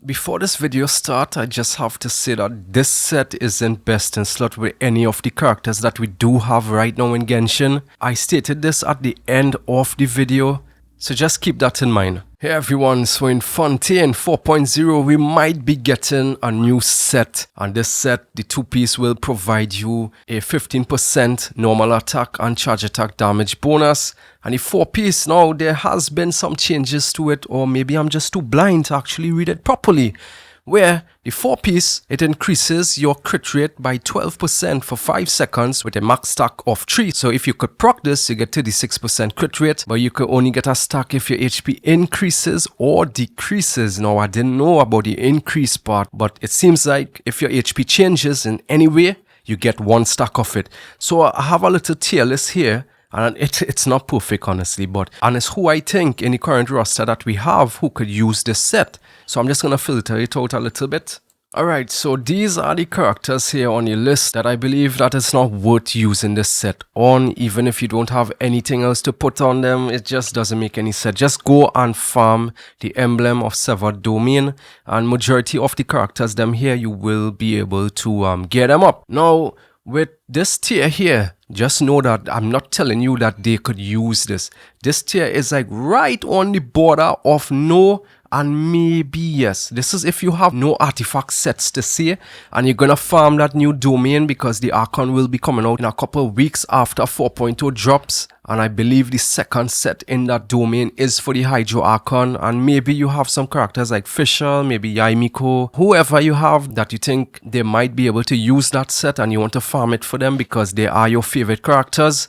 Before this video starts, I just have to say that this set isn't best in slot with any of the characters that we do have right now in Genshin. I stated this at the end of the video, so just keep that in mind. Hey everyone, so in Fontaine 4.0 we might be getting a new set, and this set, the two-piece, will provide you a 15% normal attack and charge attack damage bonus. And the four-piece, now there has been some changes to it, or maybe I'm just too blind to actually read it properly, where the four-piece, it increases your crit rate by 12% for 5 seconds with a max stack of 3. So if you could proc this, you get 36% crit rate, but you could only get a stack if your HP increases or decreases. Now, I didn't know about the increase part, but it seems like if your HP changes in any way, you get 1 stack of it. So I have a little tier list here. And it's not perfect, honestly, and it's who I think in the current roster that we have who could use this set. So I'm just going to filter it out a little bit. Alright, so these are the characters here on your list that I believe that it's not worth using this set on. Even if you don't have anything else to put on them, it just doesn't make any sense. Just go and farm the emblem of Severed Domain, and majority of the characters them here, you will be able to get them up. Now, with this tier here, just know that I'm not telling you that they could use this. This tier is like right on the border of no and maybe yes. This is if you have no artifact sets to see and you're gonna farm that new domain, because the archon will be coming out in a couple of weeks after 4.0 drops. And I believe the second set in that domain is for the Hydro Archon. And maybe you have some characters like Fisher, maybe Yaimiko, whoever you have that you think they might be able to use that set and you want to farm it for them because they are your favorite characters.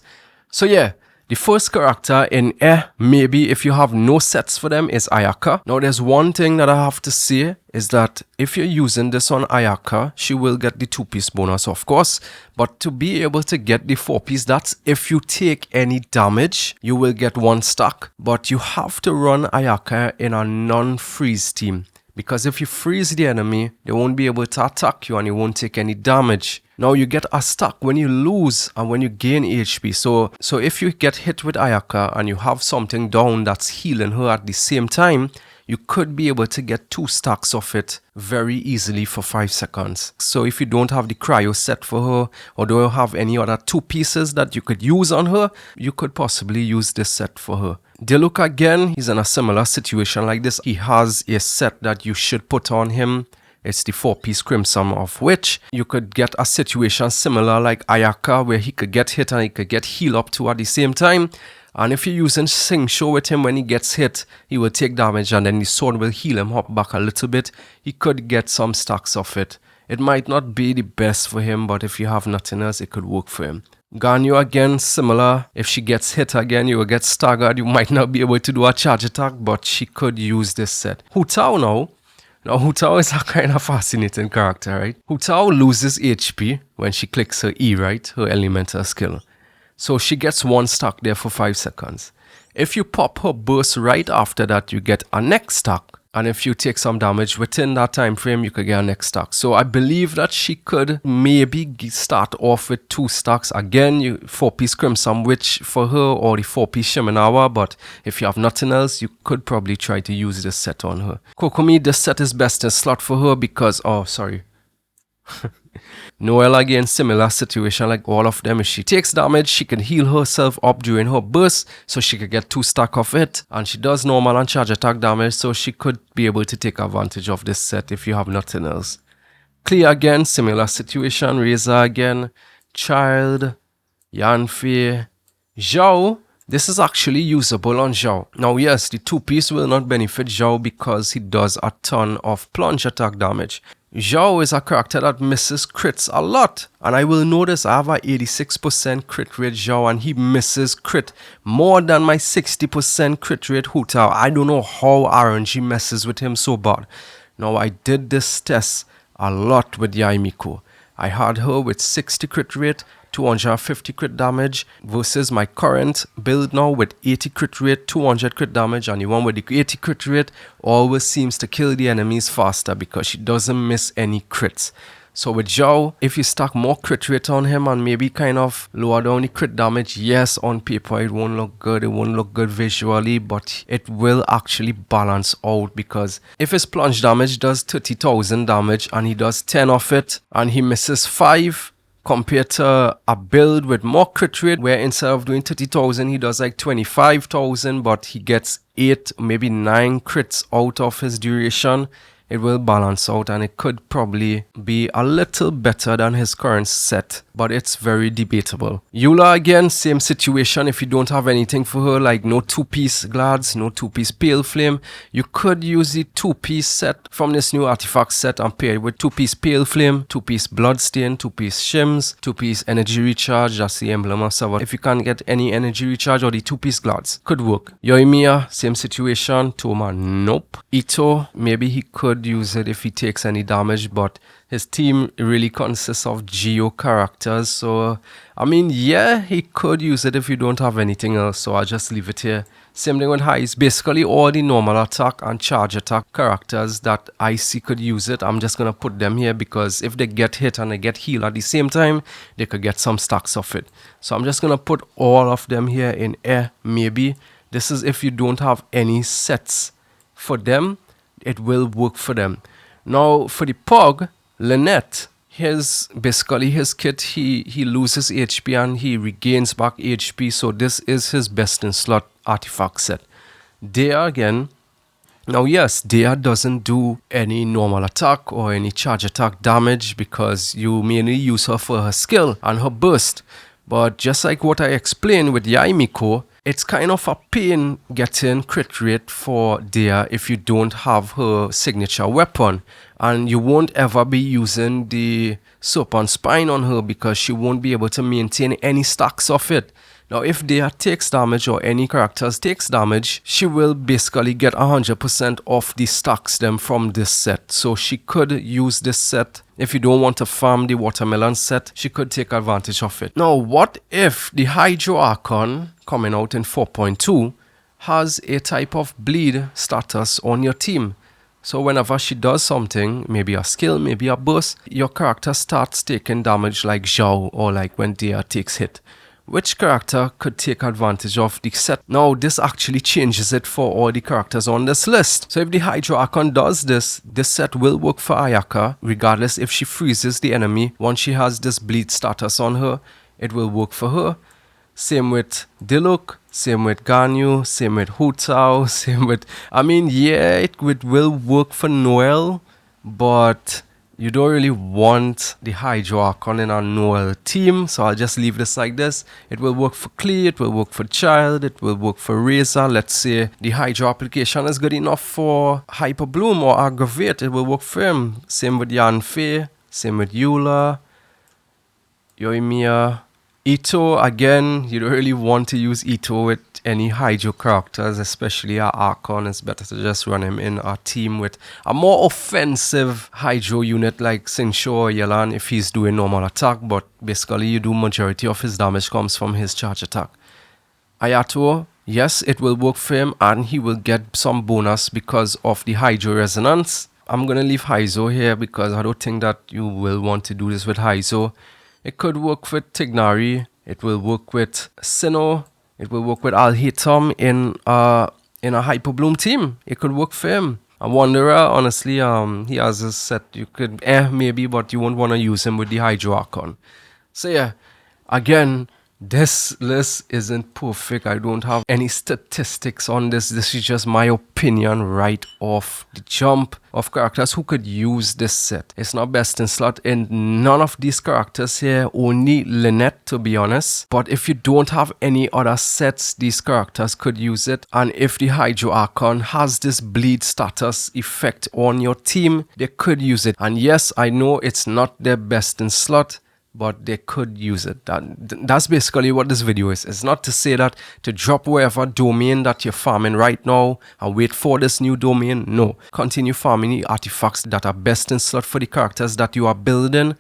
So yeah, the first character in maybe if you have no sets for them, is Ayaka. Now there's one thing that I have to say is that if you're using this on Ayaka, she will get the 2-piece bonus, of course. But to be able to get the 4-piece, that's if you take any damage, you will get 1 stack. But you have to run Ayaka in a non-freeze team, because if you freeze the enemy, they won't be able to attack you and you won't take any damage. Now you get a stack when you lose and when you gain HP. So if you get hit with Ayaka and you have something down that's healing her at the same time, you could be able to get 2 stacks of it very easily for 5 seconds. So if you don't have the cryo set for her, or don't have any other 2 pieces that you could use on her, you could possibly use this set for her. Diluc, again, he's in a similar situation like this. He has a set that you should put on him. It's the 4-piece Crimson, of which you could get a situation similar like Ayaka, where he could get hit and he could get healed up to at the same time. And if you're using Sing Show with him, when he gets hit, he will take damage and then the sword will heal him up back a little bit. He could get some stacks of it. It might not be the best for him, but if you have nothing else, it could work for him. Ganyu, again, similar. If she gets hit again, you will get staggered. You might not be able to do a charge attack, but she could use this set. Hu Tao now. Now, Hu Tao is a kind of fascinating character, right? Hu Tao loses HP when she clicks her E, right? Her elemental skill. So she gets 1 stack there for 5 seconds. If you pop her burst right after that, you get a next stack. And if you take some damage within that time frame, you could get a next stack. So I believe that she could maybe start off with 2 stacks. Again, 4-piece Crimson Witch for her, or the 4-piece Shimenawa. But if you have nothing else, you could probably try to use this set on her. Kokomi, this set is best in slot for her because... oh, sorry. Noelle, again, similar situation like all of them. If she takes damage, she can heal herself up during her burst, so she could get 2 stack of it. And she does normal and charge attack damage, so she could be able to take advantage of this set if you have nothing else. Clea, again, similar situation. Reza, again. Child. Yanfei. Zhao. This is actually usable on Zhao. Now yes, the 2-piece will not benefit Zhao because he does a ton of plunge attack damage. Zhao is a character that misses crits a lot, and I will notice I have a 86% crit rate Zhao and he misses crit more than my 60% crit rate Hu Tao. I don't know how RNG messes with him so bad. Now I did this test a lot with Yaimiko. I had her with 60 crit rate, 250 crit damage, versus my current build now with 80 crit rate, 200 crit damage, and the one with the 80 crit rate always seems to kill the enemies faster because she doesn't miss any crits. So with Zhao, if you stack more crit rate on him and maybe kind of lower down the crit damage, yes, on paper it won't look good, it won't look good visually, but it will actually balance out, because if his plunge damage does 30,000 damage and he does 10 of it and he misses 5, compared to a build with more crit rate where instead of doing 30,000 he does like 25,000, but he gets 8, maybe 9 crits out of his duration, it will balance out and it could probably be a little better than his current set, but it's very debatable. Eula again, same situation. If you don't have anything for her, like no 2-piece Glads, no 2-piece Pale Flame, you could use the 2-piece set from this new artifact set and pair it with 2-piece Pale Flame, 2-piece Bloodstain, 2-piece Shims, 2-piece Energy Recharge, that's the emblem of Sava. If you can't get any Energy Recharge, or the 2-piece Glads, could work. Yoimiya, same situation. Toma, nope. Ito, maybe he could use it if he takes any damage, but his team really consists of Geo characters, so I mean, yeah, he could use it if you don't have anything else, so I'll just leave it here. Same thing with Highs. Basically all the normal attack and charge attack characters that I see could use it, I'm just gonna put them here, because if they get hit and they get healed at the same time, they could get some stacks of it. So I'm just gonna put all of them here in air. Maybe this is if you don't have any sets for them, it will work for them. Now for the Pog, Lynette, basically his kit, he loses HP and he regains back HP, so this is his best in slot artifact set. Dea again, now yes, Dea doesn't do any normal attack or any charge attack damage, because you mainly use her for her skill and her burst, but just like what I explained with Yaimiko, it's kind of a pain getting crit rate for Dea if you don't have her signature weapon, and you won't ever be using the Serpent Spine on her because she won't be able to maintain any stacks of it. Now if Dea takes damage, or any characters takes damage, she will basically get 100% of the stacks them from this set. So she could use this set. If you don't want to farm the watermelon set, she could take advantage of it. Now what if the Hydro Archon coming out in 4.2 has a type of bleed status on your team? So whenever she does something, maybe a skill, maybe a burst, your character starts taking damage like Zhao, or like when Dea takes hit. Which character could take advantage of the set? Now this actually changes it for all the characters on this list. So if the Hydro Archon does this, this set will work for Ayaka, regardless if she freezes the enemy. Once she has this bleed status on her, it will work for her. Same with Diluc, same with Ganyu, same with Hu Tao, same with... I mean, yeah, it will work for Noel, but you don't really want the Hydro Archon in a Noel team, so I'll just leave this like this. It will work for Klee, it will work for Child, it will work for Razor. Let's say the Hydro application is good enough for Hyper Bloom or Aggravate, it will work for him. Same with Yanfei, same with Eula, Yoimiya. Ito, again, you don't really want to use Ito with any Hydro characters, especially our Archon. It's better to just run him in our team with a more offensive Hydro unit like Xingqiu or Yelan if he's doing normal attack, but basically you do majority of his damage comes from his charge attack. Ayato, yes, it will work for him and he will get some bonus because of the Hydro resonance. I'm gonna leave Haizo here because I don't think that you will want to do this with Haizo. It could work with Tignari, it will work with Sinnoh, it will work with Alhaitham in a Hyper Bloom team. It could work for him. A Wanderer, honestly, he has a set you could, maybe, but you won't want to use him with the Hydro Archon. So yeah, again, this list isn't perfect. I don't have any statistics on this. This is just my opinion right off the jump of characters who could use this set. It's not best in slot in none of these characters here, only Lynette to be honest. But if you don't have any other sets, these characters could use it. And if the Hydro Archon has this bleed status effect on your team, they could use it. And yes, I know it's not their best in slot, but they could use it. That's basically what this video is. It's not to say that to drop whatever domain that you're farming right now and wait for this new domain. No, continue farming the artifacts that are best in slot for the characters that you are building.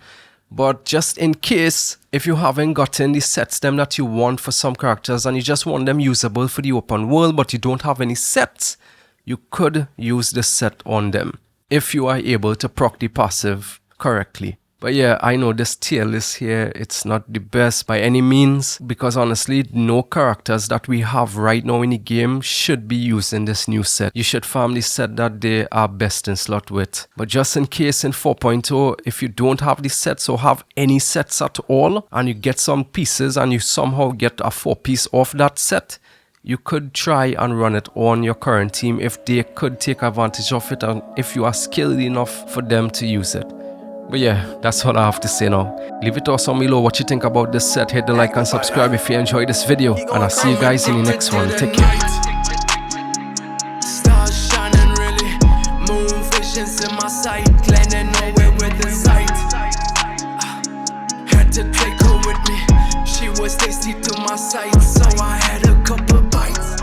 But just in case, if you haven't gotten the sets them that you want for some characters and you just want them usable for the open world, but you don't have any sets, you could use the set on them if you are able to proc the passive correctly. But yeah, I know this tier list here, it's not the best by any means, because honestly, no characters that we have right now in the game should be using this new set. You should farm the set that they are best in slot with. But just in case in 4.0, if you don't have the sets or have any sets at all, and you get some pieces and you somehow get a 4-piece off that set, you could try and run it on your current team if they could take advantage of it and if you are skilled enough for them to use it. But yeah, that's all I have to say now. Leave it also below what you think about this set. Hit the like and subscribe if you enjoyed this video. And I'll see you guys in the next one. Take care. Stars shining really, moon visions in my sight, landing nowhere with the sight. Had to take her with me, she was tasty to my sight, so I had a couple bites.